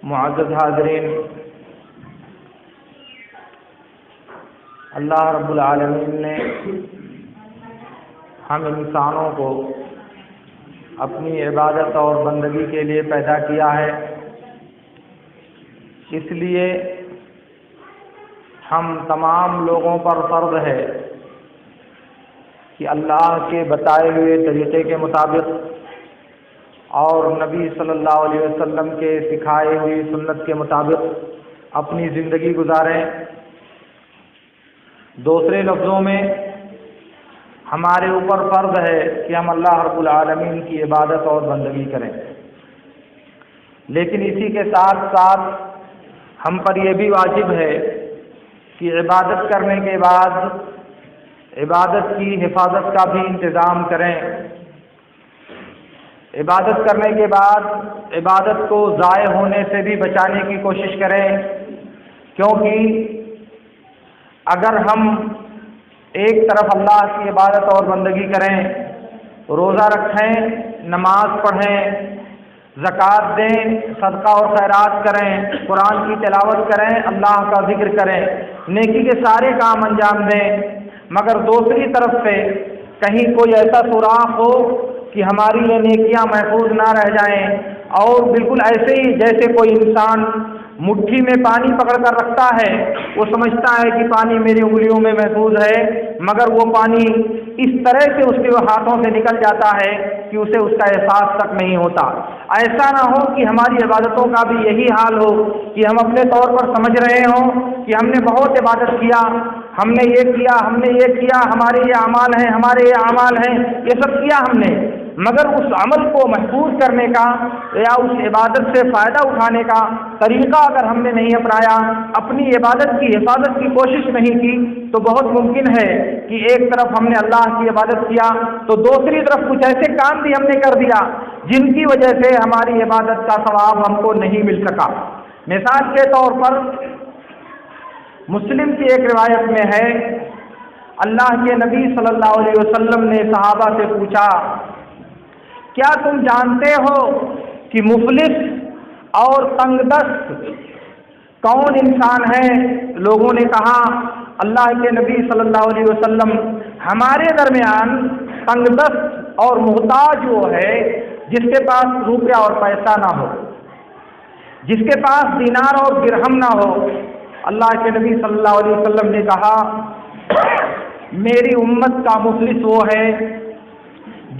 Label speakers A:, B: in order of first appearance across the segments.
A: معزز حاضرین، اللہ رب العالمین نے ہم انسانوں کو اپنی عبادت اور بندگی کے لیے پیدا کیا ہے۔ اس لیے ہم تمام لوگوں پر فرض ہے کہ اللہ کے بتائے ہوئے طریقے کے مطابق اور نبی صلی اللہ علیہ وسلم کے سکھائے ہوئی سنت کے مطابق اپنی زندگی گزاریں۔ دوسرے لفظوں میں ہمارے اوپر فرض ہے کہ ہم اللہ رب العالمین کی عبادت اور بندگی کریں، لیکن اسی کے ساتھ ساتھ ہم پر یہ بھی واجب ہے کہ عبادت کرنے کے بعد عبادت کی حفاظت کا بھی انتظام کریں۔ عبادت کرنے کے بعد عبادت کو ضائع ہونے سے بھی بچانے کی کوشش کریں، کیونکہ اگر ہم ایک طرف اللہ کی عبادت اور بندگی کریں، روزہ رکھیں، نماز پڑھیں، زکوٰۃ دیں، صدقہ اور خیرات کریں، قرآن کی تلاوت کریں، اللہ کا ذکر کریں، نیکی کے سارے کام انجام دیں، مگر دوسری طرف سے کہیں کوئی ایسا سوراخ ہو کہ ہماری یہ نیکیاں محفوظ نہ رہ جائیں، اور بالکل ایسے ہی جیسے کوئی انسان مٹھی میں پانی پکڑ کر رکھتا ہے، وہ سمجھتا ہے کہ پانی میری انگلیوں میں محفوظ ہے، مگر وہ پانی اس طرح سے اس کے ہاتھوں سے نکل جاتا ہے کہ اسے اس کا احساس تک نہیں ہوتا۔ ایسا نہ ہو کہ ہماری عبادتوں کا بھی یہی حال ہو کہ ہم اپنے طور پر سمجھ رہے ہوں کہ ہم نے بہت عبادت کیا، ہم نے یہ کیا، ہم نے یہ کیا، ہمارے یہ اعمال ہیں، ہمارے یہ اعمال ہیں، یہ سب کیا ہم نے، مگر اس عمل کو محفوظ کرنے کا یا اس عبادت سے فائدہ اٹھانے کا طریقہ اگر ہم نے نہیں اپنایا، اپنی عبادت کی حفاظت کی کوشش نہیں کی، تو بہت ممکن ہے کہ ایک طرف ہم نے اللہ کی عبادت کیا تو دوسری طرف کچھ ایسے کام بھی ہم نے کر دیا جن کی وجہ سے ہماری عبادت کا ثواب ہم کو نہیں مل سکا۔ مثال کے طور پر مسلم کی ایک روایت میں ہے، اللہ کے نبی صلی اللہ علیہ وسلم نے صحابہ سے پوچھا، کیا تم جانتے ہو کہ مفلس اور تنگ دست کون انسان ہے؟ لوگوں نے کہا، اللہ کے نبی صلی اللہ علیہ وسلم، ہمارے درمیان تنگ دست اور محتاج وہ ہے جس کے پاس روپیہ اور پیسہ نہ ہو، جس کے پاس دینار اور درہم نہ ہو۔ اللہ کے نبی صلی اللہ علیہ وسلم نے کہا، میری امت کا مفلس وہ ہے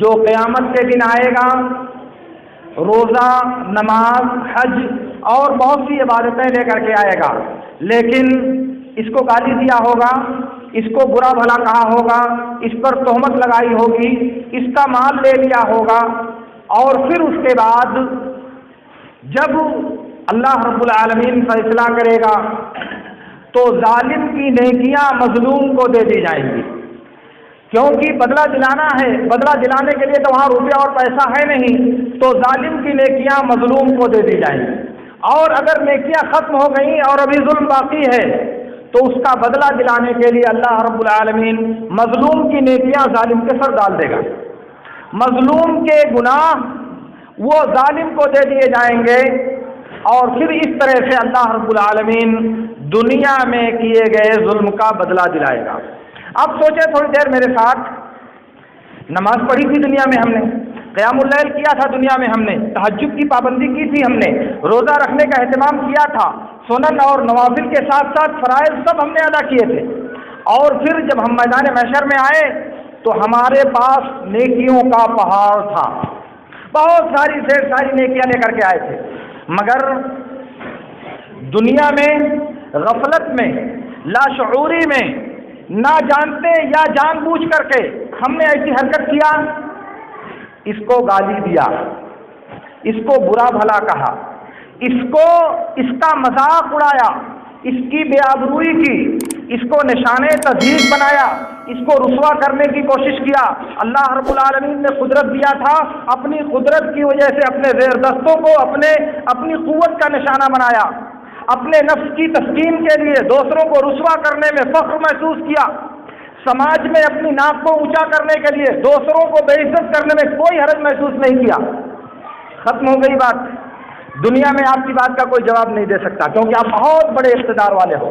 A: جو قیامت کے دن آئے گا، روزہ، نماز، حج اور بہت سی عبادتیں لے کر کے آئے گا، لیکن اس کو گالی دیا ہوگا، اس کو برا بھلا کہا ہوگا، اس پر تہمت لگائی ہوگی، اس کا مال لے لیا ہوگا، اور پھر اس کے بعد جب اللہ رب العالمین فیصلہ کرے گا تو ظالم کی نیکیاں مظلوم کو دے دی جائیں گی، کیونکہ بدلہ دلانا ہے، بدلہ دلانے کے لیے تو وہاں روپیہ اور پیسہ ہے نہیں، تو ظالم کی نیکیاں مظلوم کو دے دی جائیں گی، اور اگر نیکیاں ختم ہو گئیں اور ابھی ظلم باقی ہے تو اس کا بدلہ دلانے کے لیے اللہ رب العالمین مظلوم کی نیکیاں ظالم کے سر ڈال دے گا، مظلوم کے گناہ وہ ظالم کو دے دیے جائیں گے، اور پھر اس طرح سے اللہ رب العالمین دنیا میں کیے گئے ظلم کا بدلہ دلائے گا۔ اب سوچیں تھوڑی دیر میرے ساتھ، نماز پڑھی تھی دنیا میں ہم نے، قیام اللیل کیا تھا دنیا میں ہم نے، تہجد کی پابندی کی تھی ہم نے، روزہ رکھنے کا اہتمام کیا تھا، سنن اور نوافل کے ساتھ ساتھ فرائض سب ہم نے ادا کیے تھے، اور پھر جب ہم میدان محشر میں آئے تو ہمارے پاس نیکیوں کا پہاڑ تھا، بہت ساری ڈھیر ساری نیکیاں لے کر کے آئے تھے، مگر دنیا میں غفلت میں، لاشعوری میں، نہ جانتے یا جان بوجھ کر کے ہم نے ایسی حرکت کیا، اس کو گالی دیا، اس کو برا بھلا کہا، اس کا مذاق اڑایا، اس کی بے آبروئی کی، اس کو نشانے تضحیک بنایا، اس کو رسوا کرنے کی کوشش کیا۔ اللہ رب العالمین نے قدرت دیا تھا، اپنی قدرت کی وجہ سے اپنے زیر دستوں کو اپنی قوت کا نشانہ بنایا، اپنے نفس کی تسکین کے لیے دوسروں کو رسوا کرنے میں فخر محسوس کیا، سماج میں اپنی ناک کو اونچا کرنے کے لیے دوسروں کو بے عزت کرنے میں کوئی حرج محسوس نہیں کیا۔ ختم ہو گئی بات، دنیا میں آپ کی بات کا کوئی جواب نہیں دے سکتا کیونکہ آپ بہت بڑے اقتدار والے ہو.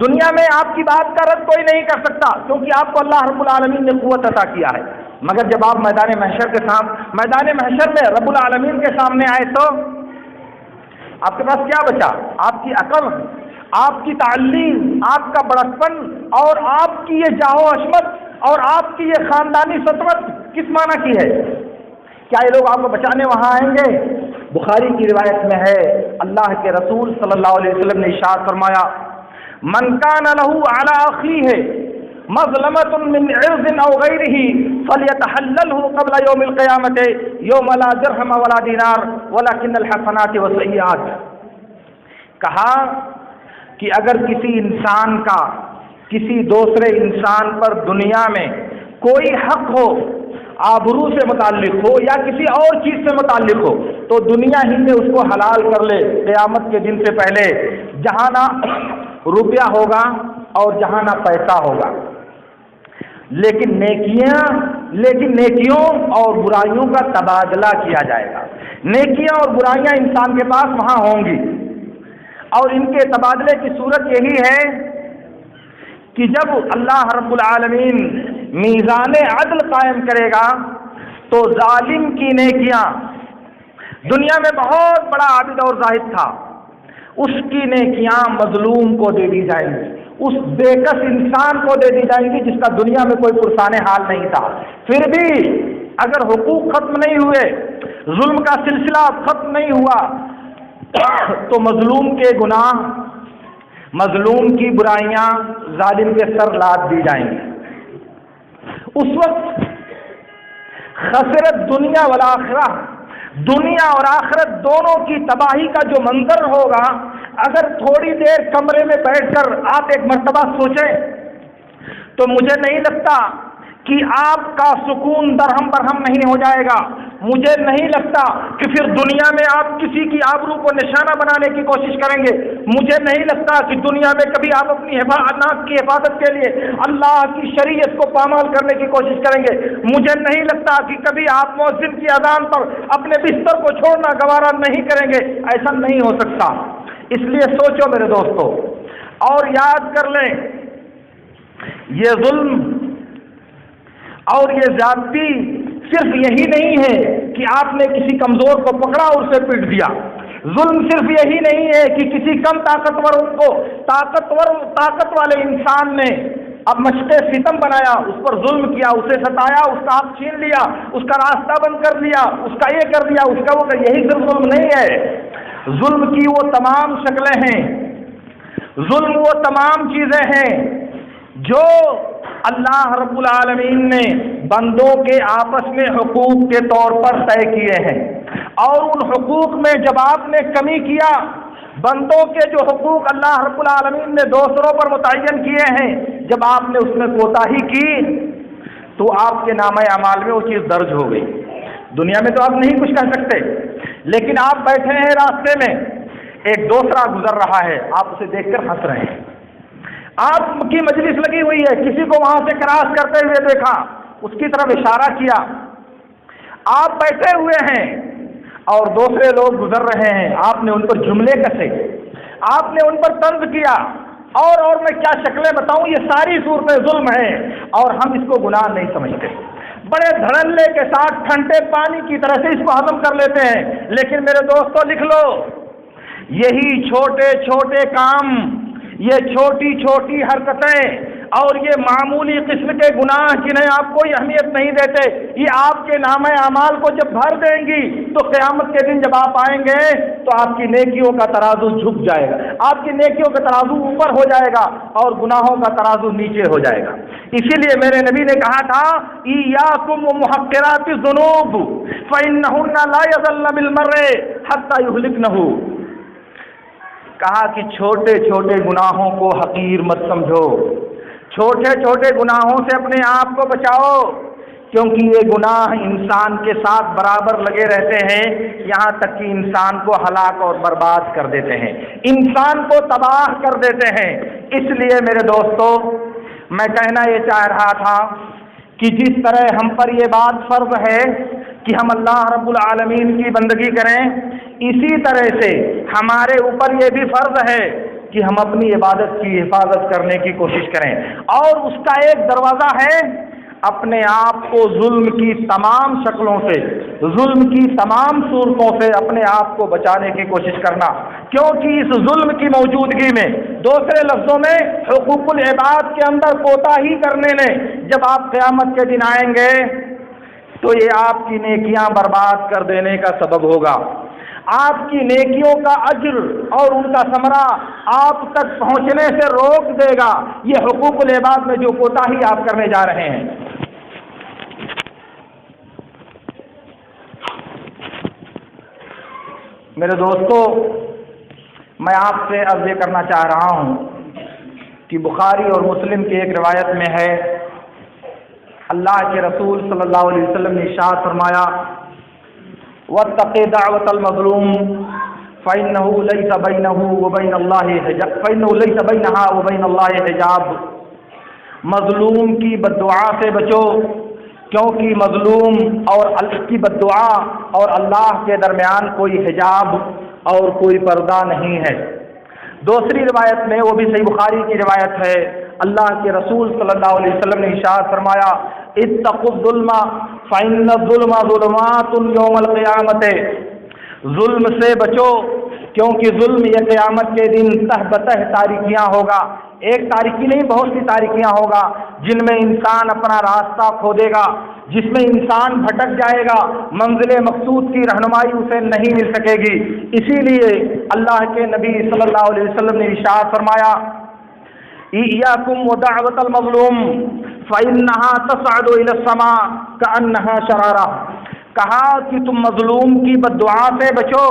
A: دنیا میں آپ کی بات کا رد کوئی نہیں کر سکتا کیونکہ آپ کو اللہ رب العالمین نے قوت عطا کیا ہے. مگر جب آپ میدان محشر میں رب العالمین کے سامنے آئے تو آپ کے پاس کیا بچا؟ آپ کی عقل، آپ کی تعلیم، آپ کا بڑکپن اور آپ کی یہ جاہ و عظمت اور آپ کی یہ خاندانی سطوت کس معنی کی ہے؟ کیا یہ لوگ آپ کو بچانے وہاں آئیں گے؟ بخاری کی روایت میں ہے اللہ کے رسول صلی اللہ علیہ وسلم نے ارشاد فرمایا من کان لہ علی اخیہ مظلمۃ من عرض او غیرہ فلیتحللہ قبل یوم القیامۃ یوم لا درہم ولا دینار ولکن الحسنات والسیئات. کہا کہ اگر کسی انسان کا کسی دوسرے انسان پر دنیا میں کوئی حق ہو، آبرو سے متعلق ہو یا کسی اور چیز سے متعلق ہو، تو دنیا ہی میں اس کو حلال کر لے قیامت کے دن سے پہلے، جہاں نہ روپیہ ہوگا اور جہاں نہ پیسہ ہوگا. لیکن نیکیوں اور برائیوں کا تبادلہ کیا جائے گا. نیکیاں اور برائیاں انسان کے پاس وہاں ہوں گی اور ان کے تبادلے کی صورت یہی ہے کہ جب اللہ رب العالمین میزان عدل قائم کرے گا تو ظالم کی نیکیاں، دنیا میں بہت بڑا عابد اور زاہد تھا، اس کی نیکیاں مظلوم کو دے دی جائیں گی، اس بے کس انسان کو دے دی جائیں گی جس کا دنیا میں کوئی پرسان حال نہیں تھا. پھر بھی اگر حقوق ختم نہیں ہوئے، ظلم کا سلسلہ ختم نہیں ہوا، تو مظلوم کے گناہ، مظلوم کی برائیاں ظالم کے سر لاد دی جائیں گی. اس وقت خسرت دنیا والآخرہ، دنیا اور آخرت دونوں کی تباہی کا جو منظر ہوگا، اگر تھوڑی دیر کمرے میں بیٹھ کر آپ ایک مرتبہ سوچیں تو مجھے نہیں لگتا کہ آپ کا سکون درہم برہم نہیں ہو جائے گا. مجھے نہیں لگتا کہ پھر دنیا میں آپ کسی کی آبرو کو نشانہ بنانے کی کوشش کریں گے. مجھے نہیں لگتا کہ دنیا میں کبھی آپ اپنی ناک کی حفاظت کے لیے اللہ کی شریعت کو پامال کرنے کی کوشش کریں گے. مجھے نہیں لگتا کہ کبھی آپ مؤذن کی اذان پر اپنے بستر کو چھوڑنا گوارا نہیں کریں گے. ایسا نہیں ہو سکتا. اس لیے سوچو میرے دوستو اور یاد کر لیں، یہ ظلم اور یہ زیادتی صرف یہی نہیں ہے کہ آپ نے کسی کمزور کو پکڑا اور اسے پیٹ دیا. ظلم صرف یہی نہیں ہے کہ کسی کم طاقتور کو طاقت والے انسان نے اب مشق ستم بنایا، اس پر ظلم کیا، اسے ستایا، اس کا حق چھین لیا، اس کا راستہ بند کر لیا، اس کا یہ کر دیا، اس کا وہ کر. یہی صرف ظلم نہیں ہے. ظلم کی وہ تمام شکلیں ہیں، ظلم وہ تمام چیزیں ہیں جو اللہ رب العالمین نے بندوں کے آپس میں حقوق کے طور پر طے کیے ہیں. اور ان حقوق میں جب آپ نے کمی کیا، بندوں کے جو حقوق اللہ رب العالمین نے دوسروں پر متعین کیے ہیں، جب آپ نے اس میں کوتاہی کی تو آپ کے نامہ اعمال میں وہ چیز درج ہو گئی. دنیا میں تو آپ نہیں کچھ کہہ سکتے، لیکن آپ بیٹھے ہیں راستے میں، ایک دوسرا گزر رہا ہے، آپ اسے دیکھ کر ہنس رہے ہیں. آپ کی مجلس لگی ہوئی ہے، کسی کو وہاں سے کراس کرتے ہوئے دیکھا، اس کی طرف اشارہ کیا. آپ بیٹھے ہوئے ہیں اور دوسرے لوگ گزر رہے ہیں، آپ نے ان پر جملے کسے، آپ نے ان پر طنز کیا، اور میں کیا شکلیں بتاؤں. یہ ساری صورتیں ظلم ہیں اور ہم اس کو گناہ نہیں سمجھتے. بڑے دھڑلے کے ساتھ ٹھنڈے پانی کی طرح سے اس کو ہضم کر لیتے ہیں. لیکن میرے دوستو لکھ لو، یہی چھوٹے چھوٹے کام، یہ چھوٹی چھوٹی حرکتیں اور یہ معمولی قسم کے گناہ جنہیں آپ کوئی اہمیت نہیں دیتے، یہ آپ کے نامہ اعمال کو جب بھر دیں گی تو قیامت کے دن جب آپ آئیں گے تو آپ کی نیکیوں کا ترازو جھک جائے گا، آپ کی نیکیوں کا ترازو اوپر ہو جائے گا اور گناہوں کا ترازو نیچے ہو جائے گا. اسی لیے میرے نبی نے کہا تھا ایاکم ومحقرات الذنوب فإنہن لا یضلن بالمرء حتی یہلکنہ. کہا کہ چھوٹے چھوٹے گناہوں کو حقیر مت سمجھو، چھوٹے چھوٹے گناہوں سے اپنے آپ کو بچاؤ، کیونکہ یہ گناہ انسان کے ساتھ برابر لگے رہتے ہیں یہاں تک کہ انسان کو ہلاک اور برباد کر دیتے ہیں، انسان کو تباہ کر دیتے ہیں. اس لیے میرے دوستو میں کہنا یہ چاہ رہا تھا کہ جس طرح ہم پر یہ بات فرض ہے کہ ہم اللہ رب العالمین کی بندگی کریں، اسی طرح سے ہمارے اوپر یہ بھی فرض ہے کہ ہم اپنی عبادت کی حفاظت کرنے کی کوشش کریں، اور اس کا ایک دروازہ ہے اپنے آپ کو ظلم کی تمام شکلوں سے، ظلم کی تمام صورتوں سے اپنے آپ کو بچانے کی کوشش کرنا، کیونکہ اس ظلم کی موجودگی میں، دوسرے لفظوں میں حقوق العباد کے اندر کوتاہی کرنے نے جب آپ قیامت کے دن آئیں گے تو یہ آپ کی نیکیاں برباد کر دینے کا سبب ہوگا، آپ کی نیکیوں کا اجر اور ان کا ثمرہ آپ تک پہنچنے سے روک دے گا، یہ حقوق العباد میں جو کوتاہی آپ کرنے جا رہے ہیں۔ میرے دوستو، میں آپ سے عرض یہ کرنا چاہ رہا ہوں کہ بخاری اور مسلم کی ایک روایت میں ہے، اللہ کے رسول صلی اللہ علیہ وسلم نے ارشاد فرمایا، واتق دعوة المظلوم فإنه ليس بينها وبين الله حجاب، مظلوم کی بددعا سے بچو، کیونکہ مظلوم اور اس کی بددعا اور اللہ کے درمیان کوئی حجاب اور کوئی پردہ نہیں ہے۔ دوسری روایت میں، وہ بھی صحیح بخاری کی روایت ہے، اللہ کے رسول صلی اللہ علیہ وسلم نے ارشاد فرمایا، اتقوا الظلم فإن الظلم ظلمات یوم القیامت، ظلم سے بچو کیونکہ ظلم یہ قیامت کے دن تہ بتہ تاریکیاں ہوگا، ایک تاریکی نہیں بہت سی تاریکیاں ہوگا جن میں انسان اپنا راستہ کھو دے گا، جس میں انسان بھٹک جائے گا، منزل مقصود کی رہنمائی اسے نہیں مل سکے گی۔ اسی لیے اللہ کے نبی صلی اللہ علیہ وسلم نے ارشاد فرمایا، ایاکم ودعوۃ المظلوم فإنها تصعد إلى السماء كأنها شرارہ، کہا کہ تم مظلوم کی بددعا سے بچو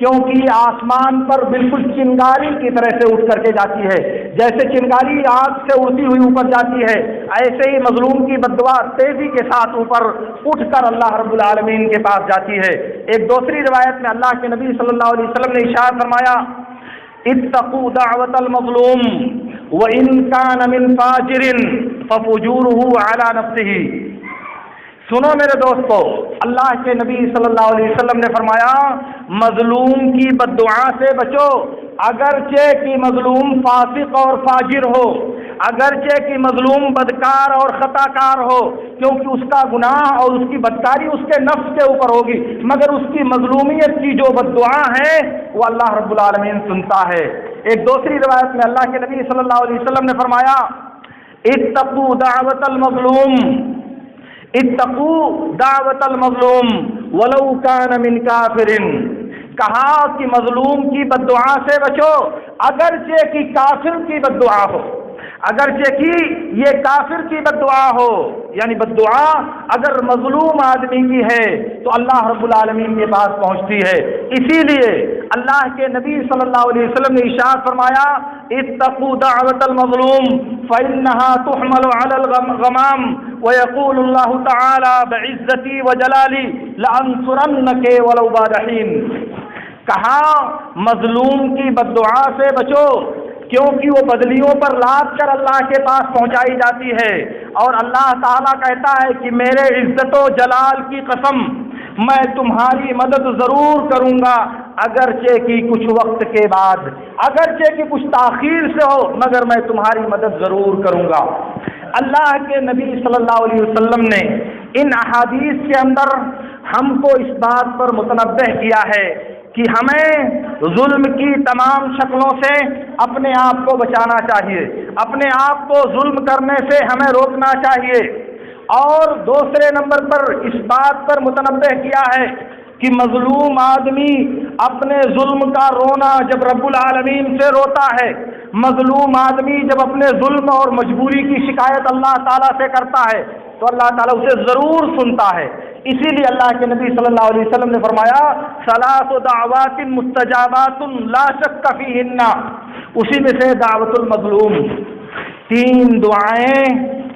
A: کیونکہ یہ آسمان پر بالکل چنگاری کی طرح سے اٹھ کر کے جاتی ہے، جیسے چنگاری آگ سے اڑتی ہوئی اوپر جاتی ہے، ایسے ہی مظلوم کی بددعا تیزی کے ساتھ اوپر اٹھ کر اللہ رب العالمین کے پاس جاتی ہے۔ ایک دوسری روایت میں اللہ کے نبی صلی اللہ علیہ وسلم نے ارشاد فرمایا، اتقوا دعوة المظلوم وإن كان من فاجر ففجوره على نفسه، سنو میرے دوستو، اللہ کے نبی صلی اللہ علیہ وسلم نے فرمایا، مظلوم کی بددعا سے بچو، اگرچہ کہ مظلوم فاسق اور فاجر ہو، اگرچہ کہ مظلوم بدکار اور خطا کار ہو، کیونکہ اس کا گناہ اور اس کی بدکاری اس کے نفس کے اوپر ہوگی، مگر اس کی مظلومیت کی جو بددعا ہے وہ اللہ رب العالمین سنتا ہے۔ ایک دوسری روایت میں اللہ کے نبی صلی اللہ علیہ وسلم نے فرمایا، اتقوا دعوۃ المظلوم، اتقوا دعوۃ المظلوم ولو کان من کافر، کہا کہ مظلوم کی بددعا سے بچو اگرچہ کہ کافر کی بددعا ہو، اگرچہ کہ یہ کافر کی بددعا ہو، یعنی بددعا اگر مظلوم آدمی کی ہے تو اللہ رب العالمین کے پاس پہنچتی ہے۔ اسی لیے اللہ کے نبی صلی اللہ علیہ وسلم نے ارشاد فرمایا، اتقوا دعوۃ المظلوم فإنها تحمل على الغمام ويقول الله تعالى بعزتي وجلالي لأنصرنك ولو بعد حين، کہا مظلوم کی بددعا سے بچو کیونکہ وہ بدلیوں پر لاد کر اللہ کے پاس پہنچائی جاتی ہے، اور اللہ تعالیٰ کہتا ہے کہ میرے عزت و جلال کی قسم میں تمہاری مدد ضرور کروں گا، اگرچہ کہ کچھ وقت کے بعد، اگرچہ کہ کچھ تاخیر سے ہو، مگر میں تمہاری مدد ضرور کروں گا۔ اللہ کے نبی صلی اللہ علیہ وسلم نے ان احادیث کے اندر ہم کو اس بات پر متنبہ کیا ہے کہ ہمیں ظلم کی تمام شکلوں سے اپنے آپ کو بچانا چاہیے، اپنے آپ کو ظلم کرنے سے ہمیں روکنا چاہیے، اور دوسرے نمبر پر اس بات پر متنبہ کیا ہے کہ مظلوم آدمی اپنے ظلم کا رونا جب رب العالمین سے روتا ہے، مظلوم آدمی جب اپنے ظلم اور مجبوری کی شکایت اللہ تعالیٰ سے کرتا ہے تو اللہ تعالیٰ اسے ضرور سنتا ہے۔ اسی لیے اللہ کے نبی صلی اللہ علیہ وسلم نے فرمایا، ثلاث دعوات مستجابات لا شک فیہن، اسی میں سے دعوت المظلوم، 3 دعائیں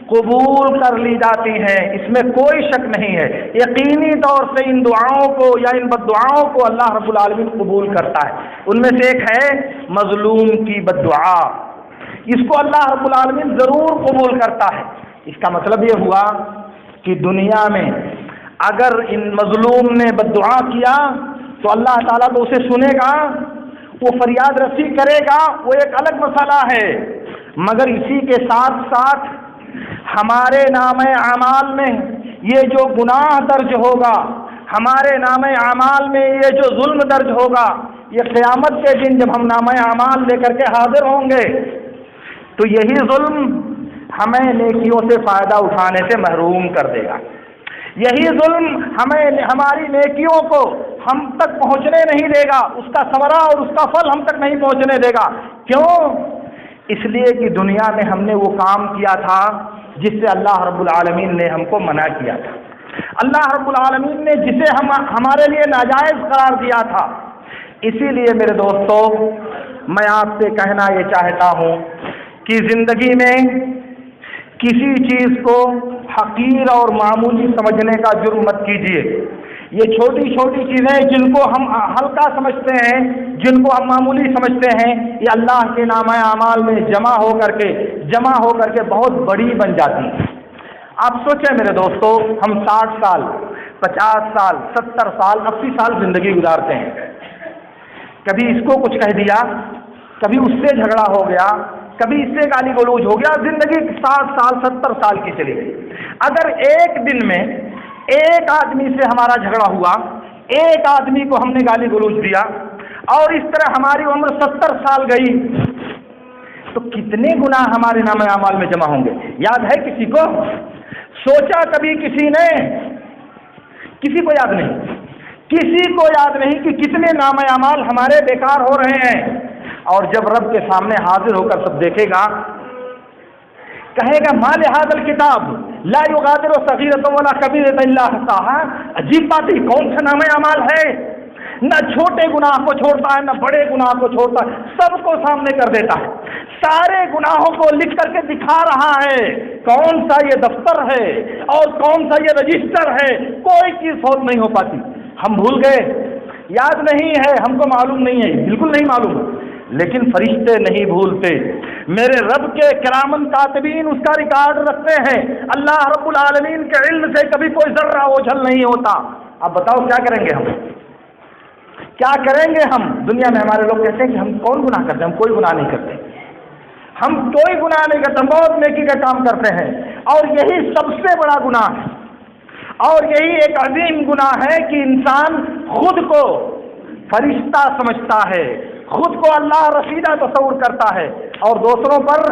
A: قبول کر لی جاتی ہیں، اس میں کوئی شک نہیں ہے، یقینی طور سے ان دعاؤں کو یا ان بددعاؤں کو اللہ رب العالمین قبول کرتا ہے۔ ان میں سے ایک ہے مظلوم کی بددعا، اس کو اللہ رب العالمین ضرور قبول کرتا ہے۔ اس کا مطلب یہ ہوا کہ دنیا میں اگر ان مظلوم نے بددعا کیا تو اللہ تعالیٰ تو اسے سنے گا، وہ فریاد رسی کرے گا، وہ ایک الگ مسئلہ ہے، مگر اسی کے ساتھ ساتھ ہمارے نام اعمال میں یہ جو گناہ درج ہوگا، ہمارے نام اعمال میں یہ جو ظلم درج ہوگا، یہ قیامت کے دن جب ہم نام اعمال لے کر کے حاضر ہوں گے تو یہی ظلم ہمیں نیکیوں سے فائدہ اٹھانے سے محروم کر دے گا، یہی ظلم ہمیں ہماری نیکیوں کو ہم تک پہنچنے نہیں دے گا، اس کا ثمرہ اور اس کا پھل ہم تک نہیں پہنچنے دے گا۔ کیوں؟ اس لیے کہ دنیا میں ہم نے وہ کام کیا تھا جس سے اللہ رب العالمین نے ہم کو منع کیا تھا، اللہ رب العالمین نے جسے ہمارے لیے ناجائز قرار دیا تھا۔ اسی لیے میرے دوستو، میں آپ سے کہنا یہ چاہتا ہوں کہ زندگی میں کسی چیز کو حقیر اور معمولی سمجھنے کا جرم مت کیجیے۔ یہ چھوٹی چھوٹی چیزیں جن کو ہم ہلکا سمجھتے ہیں، جن کو ہم معمولی سمجھتے ہیں، یہ اللہ کے نامہ اعمال میں جمع ہو کر کے بہت بڑی بن جاتی ہیں۔ آپ سوچیں میرے دوستو، ہم 60 سال 50 سال 70 سال 80 سال زندگی گزارتے ہیں، کبھی اس کو کچھ کہہ دیا، کبھی اس سے جھگڑا ہو گیا، کبھی اس سے گالی گلوچ ہو گیا، زندگی 60 سال 70 سال کی چلی گئی۔ اگر ایک دن میں ایک آدمی سے ہمارا جھگڑا ہوا، ایک آدمی کو ہم نے گالی گلوچ دیا اور اس طرح ہماری عمر 70 سال گئی تو کتنے گناہ ہمارے نام اعمال میں جمع ہوں گے؟ یاد ہے کسی کو؟ سوچا کبھی کسی نے؟ کسی کو یاد نہیں، کسی کو یاد نہیں کہ کتنے نام اعمال ہمارے بیکار ہو رہے ہیں۔ اور جب رب کے سامنے حاضر ہو کر سب دیکھے گا، کہے گا ما لہذا الکتاب لا یغادر صغیرۃ ولا کبیرۃ الا احصاھا۔ عجیب بات ہے، کون سا نام اعمال ہے؟ نہ چھوٹے گناہ کو چھوڑتا ہے، نہ بڑے گناہ کو چھوڑتا ہے، سب کو سامنے کر دیتا ہے، سارے گناہوں کو لکھ کر کے دکھا رہا ہے۔ کون سا یہ دفتر ہے اور کون سا یہ رجسٹر ہے، کوئی چیز فوت نہیں ہو پاتی۔ ہم بھول گئے، یاد نہیں ہے، ہم کو معلوم نہیں ہے، بالکل نہیں معلوم، لیکن فرشتے نہیں بھولتے، میرے رب کے کرامن کاتبین اس کا ریکارڈ رکھتے ہیں۔ اللہ رب العالمین کے علم سے کبھی کوئی ذرہ اوجھل نہیں ہوتا۔ اب بتاؤ کیا کریں گے ہم؟ کیا کریں گے ہم؟ دنیا میں ہمارے لوگ کہتے ہیں کہ ہم کون گناہ کرتے ہیں، ہم کوئی گناہ نہیں کرتے، ہم کوئی گناہ نہیں کرتے، ہم بہت نیکی کا کام کرتے ہیں، اور یہی سب سے بڑا گناہ ہے، اور یہی ایک عظیم گناہ ہے کہ انسان خود کو فرشتہ سمجھتا ہے، خود کو اللہ رسیدہ تصور کرتا ہے اور دوسروں پر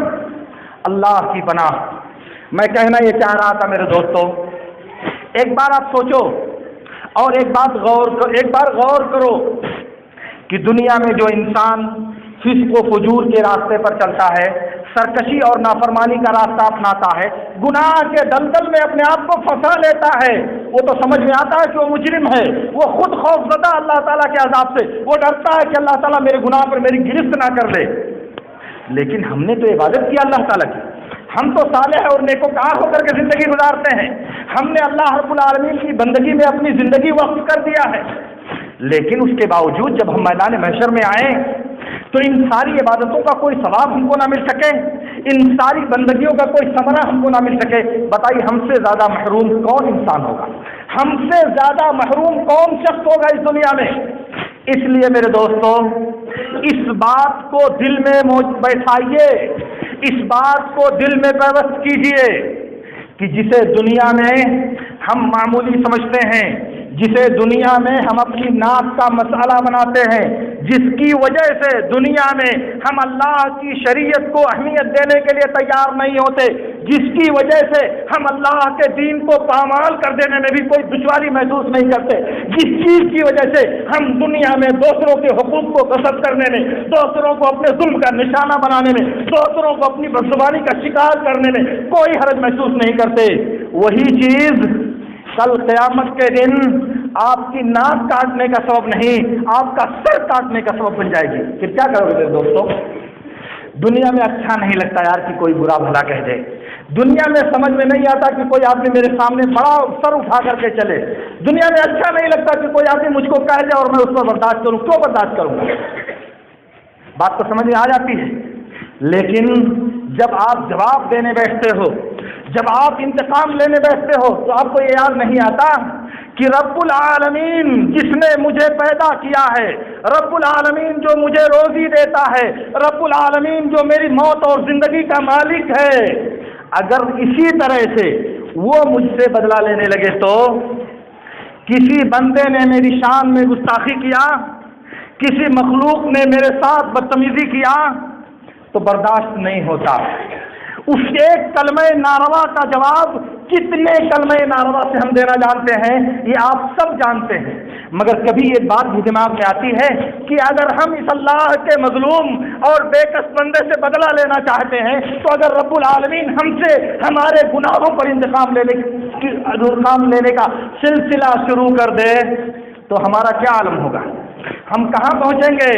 A: اللہ کی پناہ۔ میں کہنا یہ چاہ رہا تھا میرے دوستو، ایک بار آپ سوچو اور ایک بار غور کرو کہ دنیا میں جو انسان فسق و فجور کے راستے پر چلتا ہے، سرکشی اور نافرمانی کا راستہ اپناتا ہے، گناہ کے دلدل میں اپنے آپ کو پھنسا لیتا ہے، وہ تو سمجھ میں آتا ہے کہ وہ مجرم ہے، وہ خود خوف زدہ اللہ تعالیٰ کے عذاب سے، وہ ڈرتا ہے کہ اللہ تعالیٰ میرے گناہ پر میری گرفت نہ کر لے۔ لیکن ہم نے تو عبادت کی اللہ تعالیٰ کی، ہم تو صالح اور نیکوکار ہو کر کے زندگی گزارتے ہیں، ہم نے اللہ رب العالمین کی بندگی میں اپنی زندگی وقف کر دیا ہے، لیکن اس کے باوجود جب ہم میدان محشر میں آئیں تو ان ساری عبادتوں کا کوئی ثواب ہم کو نہ مل سکے، ان ساری بندگیوں کا کوئی ثمرہ ہم کو نہ مل سکے، بتائیے ہم سے زیادہ محروم کون انسان ہوگا؟ ہم سے زیادہ محروم کون شخص ہوگا اس دنیا میں؟ اس لیے میرے دوستو، اس بات کو دل میں بیٹھائیے، اس بات کو دل میں پیوست کیجیے کہ جسے دنیا میں ہم معمولی سمجھتے ہیں، جسے دنیا میں ہم اپنی ناک کا مسئلہ بناتے ہیں، جس کی وجہ سے دنیا میں ہم اللہ کی شریعت کو اہمیت دینے کے لیے تیار نہیں ہوتے، جس کی وجہ سے ہم اللہ کے دین کو پامال کر دینے میں بھی کوئی دشواری محسوس نہیں کرتے، جس چیز کی وجہ سے ہم دنیا میں دوسروں کے حقوق کو غصب کرنے میں، دوسروں کو اپنے ظلم کا نشانہ بنانے میں، دوسروں کو اپنی بدزبانی کا شکار کرنے میں کوئی حرج محسوس نہیں کرتے، وہی چیز کل قیامت کے دن آپ کی ناک کاٹنے کا سبب نہیں، آپ کا سر کاٹنے کا سبب بن جائے گی۔ پھر کیا کرو گے دوستوں؟ دنیا میں اچھا نہیں لگتا یار کہ کوئی برا بھلا کہہ دے، دنیا میں سمجھ میں نہیں آتا کہ کوئی آدمی میرے سامنے بڑا سر اٹھا کر کے چلے، دنیا میں اچھا نہیں لگتا کہ کوئی آدمی مجھ کو کہہ دے اور میں اس کو برداشت کروں، کیوں برداشت کروں گا؟ بات تو سمجھ میں آ جاتی ہے، لیکن جب آپ جواب دینے بیٹھتے ہو، جب آپ انتقام لینے بیٹھتے ہو تو آپ کو یہ یاد نہیں آتا کہ رب العالمین جس نے مجھے پیدا کیا ہے، رب العالمین جو مجھے روزی دیتا ہے، رب العالمین جو میری موت اور زندگی کا مالک ہے، اگر اسی طرح سے وہ مجھ سے بدلہ لینے لگے تو کسی بندے نے میری شان میں گستاخی کیا، کسی مخلوق نے میرے ساتھ بدتمیزی کیا تو برداشت نہیں ہوتا۔ اس ایک کلمہ ناروا کا جواب کتنے کلمہ ناروا سے ہم دینا جانتے ہیں، یہ آپ سب جانتے ہیں، مگر کبھی ایک بات بھی دماغ میں آتی ہے کہ اگر ہم اس اللہ کے مظلوم اور بے کس بندے سے بدلہ لینا چاہتے ہیں تو اگر رب العالمین ہم سے ہمارے گناہوں پر انتقام لینے کا سلسلہ شروع کر دے تو ہمارا کیا عالم ہوگا؟ ہم کہاں پہنچیں گے؟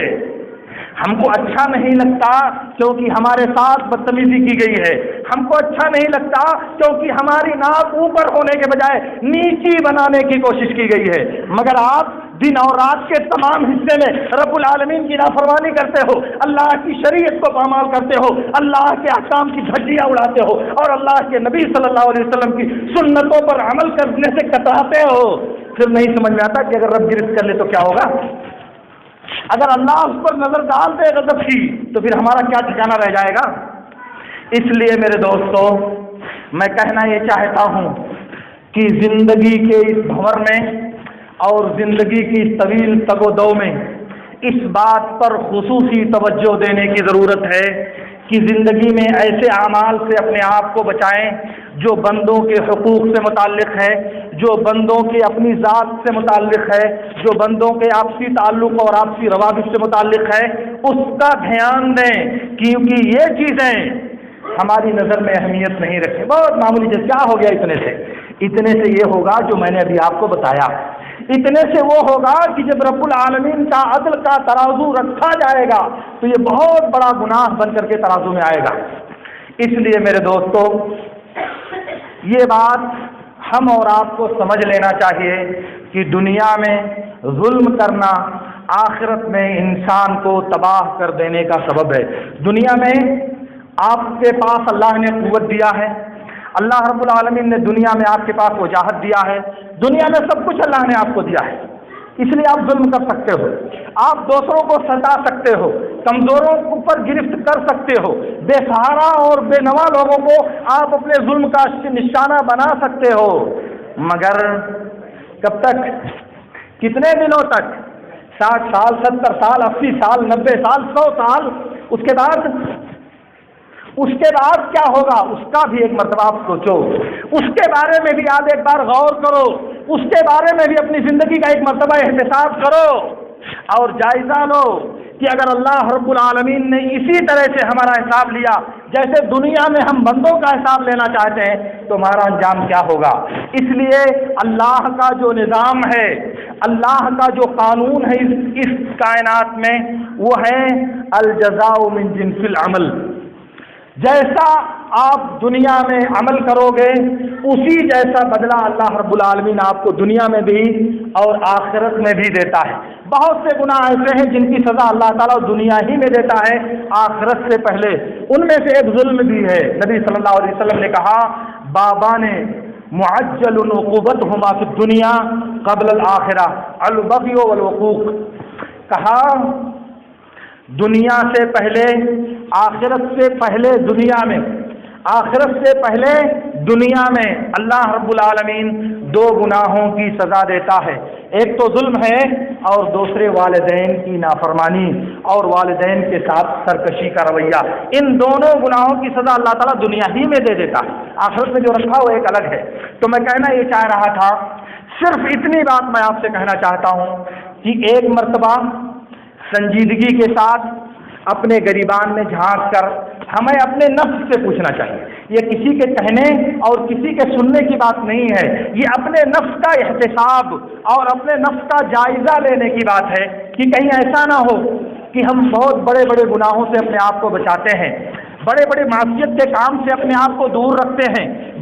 A: ہم کو اچھا نہیں لگتا کیونکہ ہمارے ساتھ بدتمیزی کی گئی ہے، ہم کو اچھا نہیں لگتا کیونکہ ہماری ناک اوپر ہونے کے بجائے نیچی بنانے کی کوشش کی گئی ہے، مگر آپ دن اور رات کے تمام حصے میں رب العالمین کی نافرمانی کرتے ہو، اللہ کی شریعت کو پامال کرتے ہو، اللہ کے احکام کی دھجیاں اڑاتے ہو اور اللہ کے نبی صلی اللہ علیہ وسلم کی سنتوں پر عمل کرنے سے کتراتے ہو، پھر نہیں سمجھ میں آتا کہ اگر رب گرفت کر لے تو کیا ہوگا؟ اگر اللہ اس پر نظر ڈال دے غضب کی تو پھر ہمارا کیا ٹھکانہ رہ جائے گا؟ اس لیے میرے دوستو، میں کہنا یہ چاہتا ہوں کہ زندگی کے اس بھنور میں اور زندگی کی اس طویل تگ و دو میں اس بات پر خصوصی توجہ دینے کی ضرورت ہے کہ زندگی میں ایسے اعمال سے اپنے آپ کو بچائیں جو بندوں کے حقوق سے متعلق ہے، جو بندوں کے اپنی ذات سے متعلق ہے، جو بندوں کے آپسی تعلق اور آپسی روابط سے متعلق ہے، اس کا دھیان دیں، کیونکہ یہ چیزیں ہماری نظر میں اہمیت نہیں رکھیں۔ بہت معمولی چیز، کیا ہو گیا اتنے سے یہ ہوگا جو میں نے ابھی آپ کو بتایا، اتنے سے وہ ہوگا کہ جب رب العالمین کا عدل کا ترازو رکھا جائے گا تو یہ بہت بڑا گناہ بن کر کے ترازو میں آئے گا۔ اس لیے میرے دوستو، یہ بات ہم اور آپ کو سمجھ لینا چاہیے کہ دنیا میں ظلم کرنا آخرت میں انسان کو تباہ کر دینے کا سبب ہے۔ دنیا میں آپ کے پاس اللہ نے قوت دیا ہے، اللہ رب العالمین نے دنیا میں آپ کے پاس وجاہت دیا ہے، دنیا میں سب کچھ اللہ نے آپ کو دیا ہے، اس لیے آپ ظلم کر سکتے ہو، آپ دوسروں کو ستا سکتے ہو، کمزوروں پر گرفت کر سکتے ہو، بے سہارا اور بے نوا لوگوں کو آپ اپنے ظلم کا نشانہ بنا سکتے ہو، مگر کب تک؟ کتنے دنوں تک؟ 60 سال، 70 سال، 80 سال، 90 سال، 100 سال؟ اس کے بعد کیا ہوگا؟ اس کا بھی ایک مرتبہ آپ سوچو، اس کے بارے میں بھی آپ ایک بار غور کرو، اس کے بارے میں بھی اپنی زندگی کا ایک مرتبہ احتساب کرو اور جائزہ لو کہ اگر اللہ رب العالمین نے اسی طرح سے ہمارا حساب لیا جیسے دنیا میں ہم بندوں کا حساب لینا چاہتے ہیں تو ہمارا انجام کیا ہوگا۔ اس لیے اللہ کا جو نظام ہے، اللہ کا جو قانون ہے اس کائنات میں، وہ ہے الجزاء من جنس العمل۔ جیسا آپ دنیا میں عمل کرو گے اسی جیسا بدلہ اللہ رب العالمین آپ کو دنیا میں بھی اور آخرت میں بھی دیتا ہے۔ بہت سے گناہ ایسے ہیں جن کی سزا اللہ تعالیٰ دنیا ہی میں دیتا ہے آخرت سے پہلے، ان میں سے ایک ظلم بھی ہے۔ نبی صلی اللہ علیہ وسلم نے کہا، بابا نے معجل عقوبتہما فی الدنیا قبل الآخرہ البغی والعقوق، کہا دنیا سے پہلے، آخرت سے پہلے دنیا میں، آخرت سے پہلے دنیا میں اللہ رب العالمین دو گناہوں کی سزا دیتا ہے، ایک تو ظلم ہے اور دوسرے والدین کی نافرمانی اور والدین کے ساتھ سرکشی کا رویہ۔ ان دونوں گناہوں کی سزا اللہ تعالیٰ دنیا ہی میں دے دیتا ہے، آخرت میں جو رکھا وہ ایک الگ ہے۔ تو میں کہنا یہ چاہ رہا تھا، صرف اتنی بات میں آپ سے کہنا چاہتا ہوں کہ ایک مرتبہ سنجیدگی کے ساتھ اپنے گریبان میں جھانک کر ہمیں اپنے نفس سے پوچھنا چاہیے۔ یہ کسی کے کہنے اور کسی کے سننے کی بات نہیں ہے، یہ اپنے نفس کا احتساب اور اپنے نفس کا جائزہ لینے کی بات ہے کہ کہیں ایسا نہ ہو کہ ہم بہت بڑے بڑے گناہوں سے اپنے آپ کو بچاتے ہیں، بڑے بڑے معصیت کے کام سے اپنے آپ کو دور رکھتے ہیں،